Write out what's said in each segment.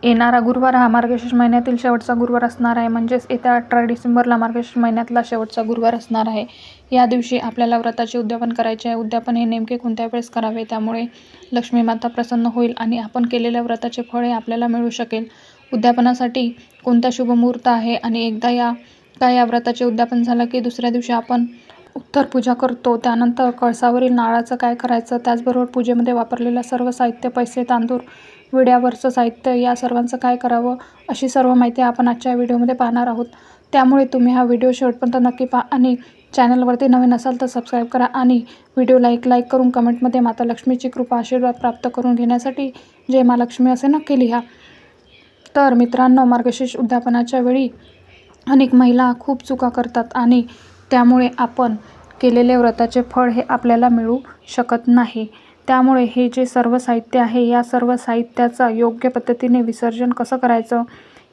येणारा गुरुवार हा मार्गशीर्ष महिन्यातील शेवटचा गुरुवार असणार आहे. म्हणजेच येत्या 18 डिसेंबरला मार्गशीर्ष महिन्यातला शेवटचा गुरुवार असणार आहे. या दिवशी आपल्याला व्रताचे उद्यापन करायचे आहे. उद्यापन हे नेमके कोणत्या वेळेस करावे, त्यामुळे लक्ष्मी माता प्रसन्न होईल आणि आपण केलेल्या व्रताचे फळ हे आपल्याला मिळू शकेल. उद्यापनासाठी कोणता शुभ मुहूर्त आहे आणि एकदा या व्रताचे उद्यापन झालं की दुसऱ्या दिवशी आपण उत्तर पूजा करतो. त्यानंतर कळसावरील नारळाचं काय करायचं, त्याचबरोबर पूजेमध्ये वापरलेलं सर्व साहित्य, पैसे, तांदूळ, विड्यावरचं साहित्य या सर्वांचं काय करावं, अशी सर्व माहिती आपण आजच्या व्हिडिओमध्ये पाहणार आहोत. त्यामुळे तुम्ही हा व्हिडिओ शेवटपर्यंत नक्की पहा आणि चॅनलवरती नवीन असाल तर सबस्क्राईब करा आणि व्हिडिओ लाईक करून कमेंटमध्ये माता लक्ष्मीची कृपा आशीर्वाद प्राप्त करून घेण्यासाठी जय महालक्ष्मी असे नक्की लिहा. तर मित्रांनो, मार्गशीर्ष उद्यापनाच्या वेळी अनेक महिला खूप चुका करतात आणि त्यामुळे आपण केलेले व्रताचे फळ हे आपल्याला मिळू शकत नाही. त्यामुळे हे जे सर्व साहित्य आहे, या सर्व साहित्याचा योग्य पद्धतीने विसर्जन कसं करायचं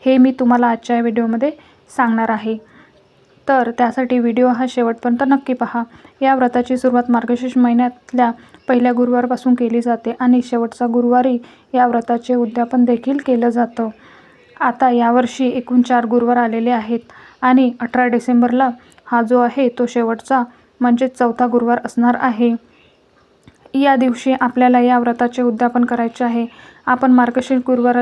हे मी तुम्हाला आजच्या व्हिडिओमध्ये सांगणार आहे. तर त्यासाठी व्हिडिओ हा शेवटपर्यंत नक्की पहा. या व्रताची सुरुवात मार्गशीर्ष महिन्यातल्या पहिल्या गुरुवारपासून केली जाते आणि शेवटचा गुरुवारी या व्रताचे उद्यापन देखील केलं जातं. आता यावर्षी एकूण 4 गुरुवार आलेले आहेत आणि 18 डिसेंबरला हा जो आहे तो शेवटचा म्हणजेच चौथा गुरुवार असणार आहे. या दिवशी आपल्याला या व्रताचे उद्यापन करायचे आहे. आपण मार्गशीर्ष गुरुवार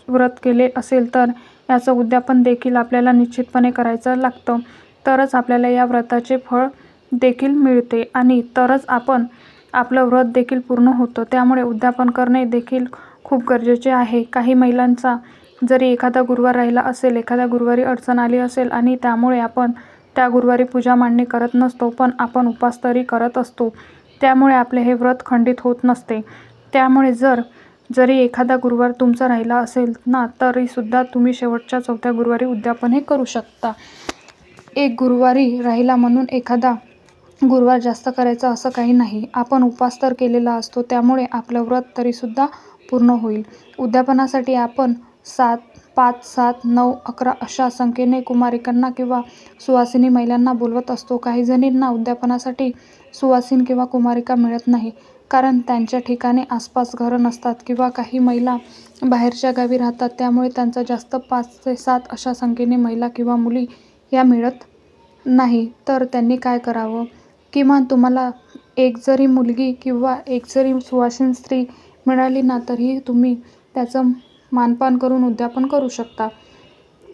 व्रत केले असेल तर याचं उद्यापन देखील आपल्याला निश्चितपणे करायचं लागतं. तरच आपल्याला या व्रताचे फळ देखील मिळते आणि तरच आपलं व्रत देखील पूर्ण होतं. त्यामुळे उद्यापन करणे देखील खूप गरजेचे आहे. काही महिलांचा जरी एखादा गुरुवार राहिला असेल, एखाद्या गुरुवारी अडचण आली असेल आणि त्यामुळे आपण त्या गुरुवारी पूजा मांडणी करत नसतो, पण आपण उपास तरी करत असतो, त्यामुळे आपले हे व्रत खंडित होत नसते. त्यामुळे जरी एखादा गुरुवार तुमचा राहिला असेल ना, तरीसुद्धा तुम्ही शेवटच्या चौथ्या गुरुवारी उद्यापन हे करू शकता. एक गुरुवारी राहिला म्हणून एखादा गुरुवार जास्त करायचा असं काही नाही. आपण उपास तर केलेला असतो, त्यामुळे आपलं व्रत तरीसुद्धा पूर्ण होईल. उद्यापनासाठी आपण 5, 7, 9, 11 अशा संख्येने कुमारिकांना किंवा सुवासिनी महिलांना बोलवत असतो. काही जणींना उद्यापनासाठी सुवासिन किंवा कुमारिका मिळत नाही, कारण त्यांच्या ठिकाणी आसपास घरं नसतात किंवा काही महिला बाहेरच्या गावी राहतात. त्यामुळे त्यांचा जास्त 5 ते 7 अशा संख्येने महिला किंवा मुली या मिळत नाही. तर त्यांनी काय करावं, किमान तुम्हाला एक जरी मुलगी किंवा एक जरी सुवासिन स्त्री मिळाली ना, तरीही तुम्ही त्याचं मानपान करून उद्यापन करू शकता.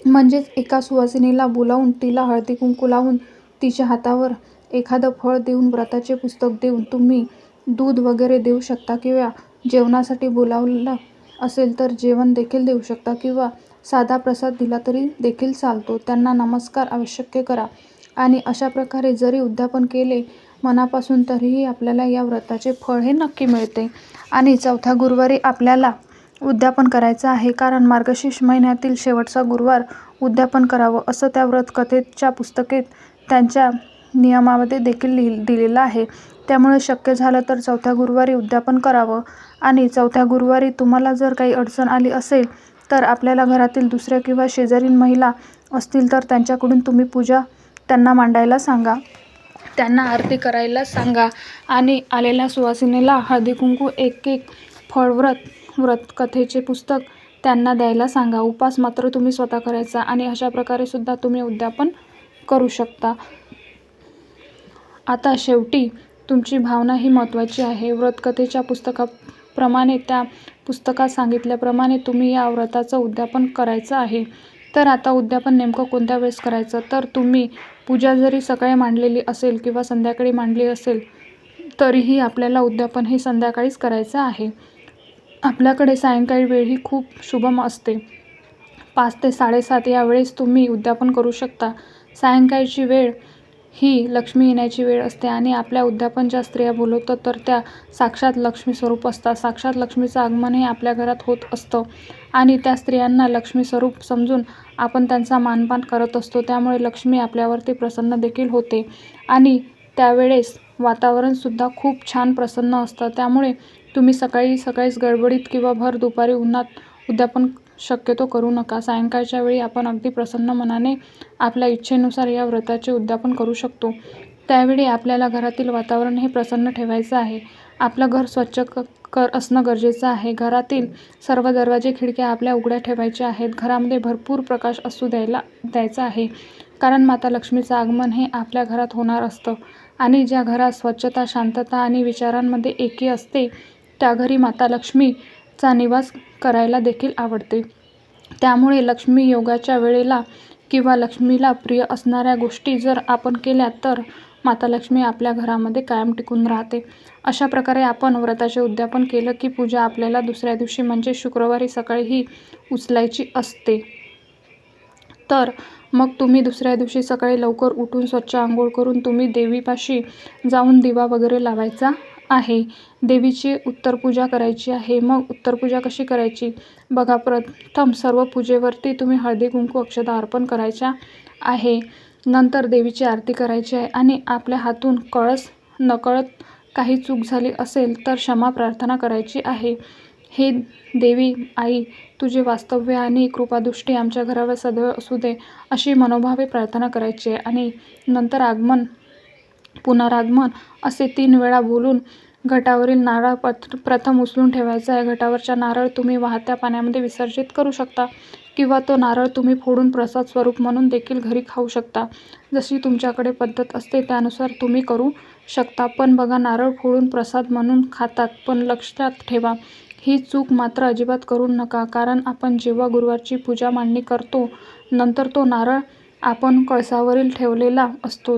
म्हणजेच एका सुवासिनीला बोलावून तिला हळदी कुंकू लावून तिच्या हातावर एखादं फळ देऊन, व्रताचे पुस्तक देऊन तुम्ही दूध वगैरे देऊ शकता किंवा जेवणासाठी बोलावलं असेल तर जेवण देखील देऊ शकता किंवा साधा प्रसाद दिला तरी देखील चालतो. त्यांना नमस्कार अवश्य करा आणि अशा प्रकारे जरी उद्यापन केले मनापासून, तरीही आपल्याला या व्रताचे फळ हे नक्की मिळते. आणि चौथ्या गुरुवारी आपल्याला उद्यापन करायचं आहे, कारण मार्गशीर्ष महिन्यातील शेवटचा गुरुवार उद्यापन करावं असं त्या व्रतकथेच्या पुस्तकेत त्यांच्या नियमामध्ये देखील दिलेलं आहे. त्यामुळे शक्य झालं तर चौथ्या गुरुवारी उद्यापन करावं. आणि चौथ्या गुरुवारी तुम्हाला जर काही अडचण आली असेल तर आपल्याला घरातील दुसऱ्या किंवा शेजारील महिला असतील तर त्यांच्याकडून तुम्ही पूजा त्यांना मांडायला सांगा, त्यांना आरती करायला सांगा आणि आलेल्या सुवासिनीला हळदी कुंकू, एक फळ, व्रतकथेचे पुस्तक त्यांना द्यायला सांगा. उपास मात्र तुम्ही स्वतः करायचा आणि अशा प्रकारे सुद्धा तुम्ही उद्यापन करू शकता. आता शेवटी तुमची भावना ही महत्त्वाची आहे. व्रतकथेच्या पुस्तकाप्रमाणे, त्या पुस्तकात सांगितल्याप्रमाणे तुम्ही या व्रताचं उद्यापन करायचं आहे. तर आता उद्यापन नेमकं कोणत्या वेळेस करायचं, तर तुम्ही पूजा जरी सकाळी मांडलेली असेल किंवा संध्याकाळी मांडली असेल तरीही आपल्याला उद्यापन हे संध्याकाळीच करायचं आहे. आपल्याकडे सायंकाळी वेळ ही खूप शुभम असते. 5 ते 7:30 या वेळेस तुम्ही उद्यापन करू शकता. सायंकाळची वेळ ही लक्ष्मी येण्याची वेळ असते आणि आपल्या उद्यापन ज्या स्त्रिया बोलवतात तर त्या साक्षात लक्ष्मी स्वरूप असतात. साक्षात लक्ष्मीचं आगमन हे आपल्या घरात होत असतं आणि त्या स्त्रियांना लक्ष्मी स्वरूप समजून आपण त्यांचा मानपान करत असतो. त्यामुळे लक्ष्मी आपल्यावरती प्रसन्न देखील होते आणि त्यावेळेस वातावरणसुद्धा खूप छान प्रसन्न असतं. त्यामुळे तुम्ही सकाळीच गडबडीत किंवा भर दुपारी उन्हात उद्यापन शक्यतो करू नका. सायंकाळच्या वेळी आपण अगदी प्रसन्न मनाने आपल्या इच्छेनुसार या व्रताचे उद्यापन करू शकतो. त्यावेळी आपल्याला घरातील वातावरण हे प्रसन्न ठेवायचं आहे. आपलं घर स्वच्छ असणं गरजेचं आहे. घरातील सर्व दरवाजे खिडक्या आपल्या उघड्या ठेवायच्या आहेत. घरामध्ये भरपूर प्रकाश असू द्यायचा आहे, कारण माता लक्ष्मीचं आगमन हे आपल्या घरात होणार असतं आणि ज्या घरात स्वच्छता, शांतता आणि विचारांमध्ये एकी असते त्या घरी माता लक्ष्मीचा निवास करायला देखील आवडते. त्यामुळे लक्ष्मी योगाच्या वेळेला किंवा लक्ष्मीला प्रिय असणाऱ्या गोष्टी जर आपण केल्या तर माता लक्ष्मी आपल्या घरामध्ये कायम टिकून राहते. अशा प्रकारे आपण व्रताचे उद्यापन केलं की पूजा आपल्याला दुसऱ्या दिवशी म्हणजे शुक्रवारी सकाळीही उचलायची असते. तर मग तुम्ही दुसऱ्या दिवशी सकाळी लवकर उठून स्वच्छ आंघोळ करून तुम्ही देवीपाशी जाऊन दिवा वगैरे लावायचा आहे. देवीची उत्तरपूजा करायची आहे. मग उत्तरपूजा कशी करायची बघा. प्रथम सर्व पूजेवरती तुम्ही हळदी कुंकू अक्षता अर्पण करायच्या आहे. नंतर देवीची आरती करायची आहे आणि आपल्या हातून नकळत काही चूक झाली असेल तर क्षमा प्रार्थना करायची आहे. हे देवी आई, तुझे वास्तव्य आणि कृपादृष्टी आमच्या घरावर सदैव असू दे अशी मनोभावे प्रार्थना करायची आहे. आणि नंतर आगमन, पुनरागमन असे 3 वेळा बोलून घटावरील नारळ प्रथम उचलून ठेवायचा आहे. घटावरचा नारळ तुम्ही वाहत्या पाण्यामध्ये विसर्जित करू शकता किंवा तो नारळ तुम्ही फोडून प्रसाद स्वरूप म्हणून देखील घरी खाऊ शकता. जशी तुमच्याकडे पद्धत असते त्यानुसार तुम्ही करू शकता. पण बघा, नारळ फोडून प्रसाद म्हणून खातात, पण लक्षात ठेवा ही चूक मात्र अजिबात करू नका, कारण आपण जेव्हा गुरुवारची पूजा मांडणी करतो नंतर तो नारळ आपण कळसावरील ठेवलेला असतो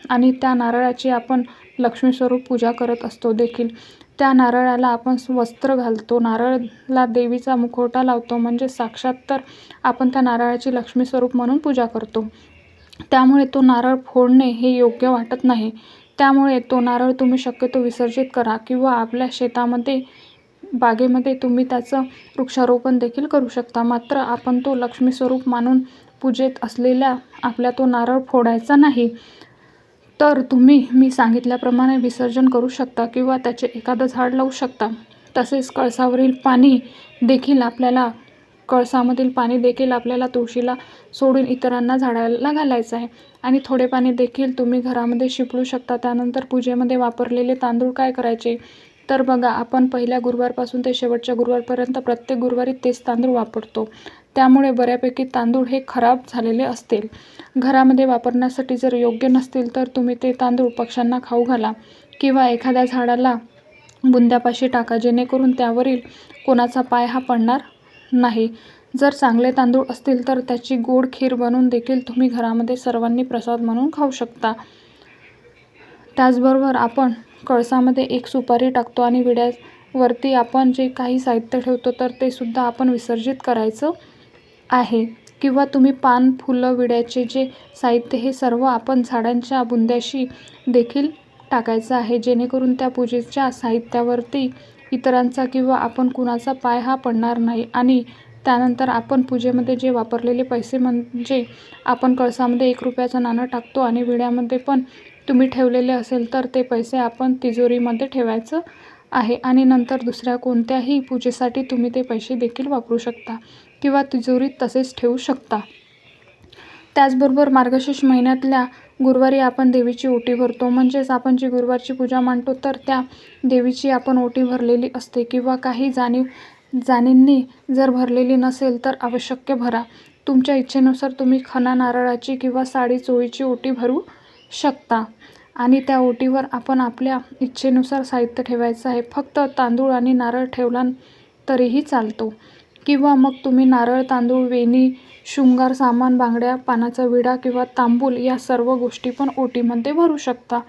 आणि त्या नारळाची आपण लक्ष्मीस्वरूप पूजा करत असतो देखील. त्या नारळाला आपण वस्त्र घालतो, नारळाला देवीचा मुखवटा लावतो, म्हणजे साक्षात तर आपण त्या नारळाची लक्ष्मीस्वरूप म्हणून पूजा करतो. त्यामुळे तो नारळ फोडणे हे योग्य वाटत नाही. त्यामुळे तो नारळ तुम्ही शक्यतो विसर्जित करा किंवा आपल्या शेतामध्ये, बागेमध्ये तुम्ही त्याचं वृक्षारोपण देखील करू शकता. मात्र आपण तो लक्ष्मीस्वरूप मानून पूजेत असलेला आपल्या तो नारळ फोडायचा नाही. तर तुम्ही मी सांगितल्याप्रमाणे विसर्जन करू शकता किंवा त्याचे एखादं झाड लावू शकता. तसेच कळसामधील पाणी देखील आपल्याला तुळशीला सोडून इतरांना झाडाला घालायचं आहे आणि थोडे पाणी देखील तुम्ही घरामध्ये शिंपडू शकता. त्यानंतर पूजेमध्ये वापरलेले तांदूळ काय करायचे तर बघा, आपण पहिल्या गुरुवारपासून ते शेवटच्या गुरुवारपर्यंत प्रत्येक गुरुवारी तेच तांदूळ वापरतो. त्यामुळे बऱ्यापैकी तांदूळ हे खराब झालेले असतील, घरामध्ये वापरण्यासाठी जर योग्य नसतील तर तुम्ही ते तांदूळ पक्ष्यांना खाऊ घाला किंवा एखाद्या झाडाला बुंद्यापाशी टाका, जेणेकरून त्यावरील कोणाचा पाय हा पडणार नाही. जर चांगले तांदूळ असतील तर त्याची गोड खीर बनवून देखील तुम्ही घरामध्ये सर्वांनी प्रसाद म्हणून खाऊ शकता. त्याचबरोबर आपण कळसामध्ये एक सुपारी टाकतो आणि विड्यावरती आपण जे काही साहित्य ठेवतो तर ते सुद्धा आपण विसर्जित करायचं आहे. किंवा तुम्ही पान, फुलं, विड्याचे जे साहित्य हे सर्व आपण झाडांच्या बुंद्याशी देखील टाकायचं आहे, जेणेकरून त्या पूजेच्या साहित्यावरती इतरांचा किंवा आपण कुणाचा पाय हा पडणार नाही. आणि त्यानंतर आपण पूजेमध्ये जे वापरलेले पैसे, म्हणजे आपण कळसामध्ये 1 रुपयाचं नाणं टाकतो आणि विड्यामध्ये पण तुम्ही ठेवलेले असेल तर ते पैसे आपण तिजोरीमध्ये ठेवायचं आहे. आणि नंतर दुसऱ्या कोणत्याही पूजेसाठी तुम्ही ते पैसे देखील वापरू शकता किंवा तिजोरीत तसेच ठेवू शकता. त्याचबरोबर मार्गशीर्ष महिन्यातल्या गुरुवारी आपण देवीची ओटी भरतो, म्हणजेच आपण जी गुरुवारची पूजा मांडतो तर त्या देवीची आपण ओटी भरलेली असते किंवा काही जाणींनी जर भरलेली नसेल तर आवश्यक भरा. तुमच्या इच्छेनुसार तुम्ही खणा नारळाची किंवा साडी चोळीची ओटी भरू शकता आणि त्या ओटीवर आपण आपल्या इच्छेनुसार साहित्य ठेवायचं आहे. फक्त तांदूळ आणि नारळ ठेवला तरीही चालतो किंवा मग तुम्ही नारळ, तांदूळ, वेणी, शृंगार सामान, बांगड्या, पानाचा विडा किंवा तांबूल या सर्व गोष्टी पण ओटीमध्ये भरू शकता.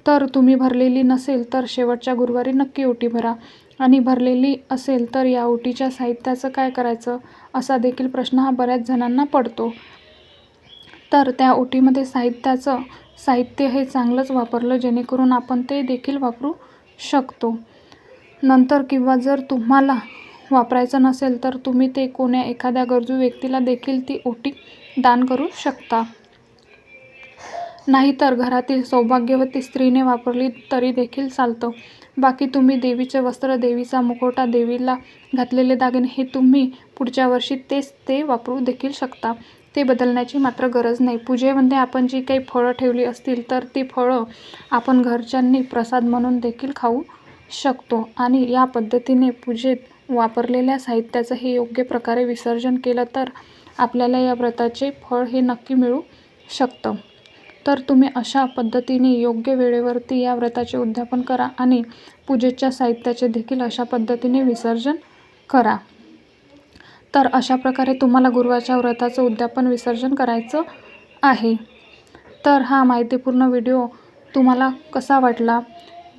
तर तुम्ही भरलेली नसेल तर शेवटच्या गुरुवारी नक्की ओटी भरा आणि भरलेली असेल तर या ओटीच्या साहित्याचं काय करायचं असा देखील प्रश्न हा बऱ्याच जणांना पडतो. तर त्या ओटीमध्ये साहित्य हे चांगलंच वापरलं, जेणेकरून आपण ते देखील वापरू शकतो. नंतर किंवा जर तुम्हाला वापरायचं नसेल तर तुम्ही ते एखाद्या गरजू व्यक्तीला देखील ती ओटी दान करू शकता. नाहीतर घरातील सौभाग्यवती स्त्रीने वापरली तरी देखील चालतं. बाकी तुम्ही देवीचे वस्त्र, देवीचा मुखवटा, देवीला घातलेले दागिने हे तुम्ही पुढच्या वर्षी तेच ते वापरू देखील शकता. ते बदलण्याची मात्र गरज नाही. पूजेमध्ये आपण जी काही फळं ठेवली असतील तर ती फळं आपण घरच्यांनी प्रसाद म्हणून देखील खाऊ शकतो आणि या पद्धतीने पूजेत वापरलेल्या साहित्याचंही योग्य प्रकारे विसर्जन केलं तर आपल्याला या व्रताचे फळ हे नक्की मिळू शकतं. तर तुम्ही अशा पद्धतीने योग्य वेळेवरती या व्रताचे उद्यापन करा आणि पूजेच्या साहित्याचे देखील अशा पद्धतीने विसर्जन करा. तर अशा प्रकारे तुम्हाला गुरुवारच्या व्रताचं उद्यापन विसर्जन करायचं आहे. तर हा माहितीपूर्ण व्हिडिओ तुम्हाला कसा वाटला?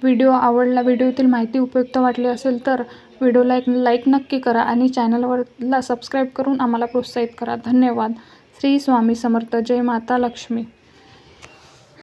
व्हिडिओ आवडला, व्हिडिओतील माहिती उपयुक्त वाटली असेल तर व्हिडिओला एक लाईक नक्की करा आणि चॅनलला सबस्क्राईब करून आम्हाला प्रोत्साहित करा. धन्यवाद. श्री स्वामी समर्थ. जय माता लक्ष्मी.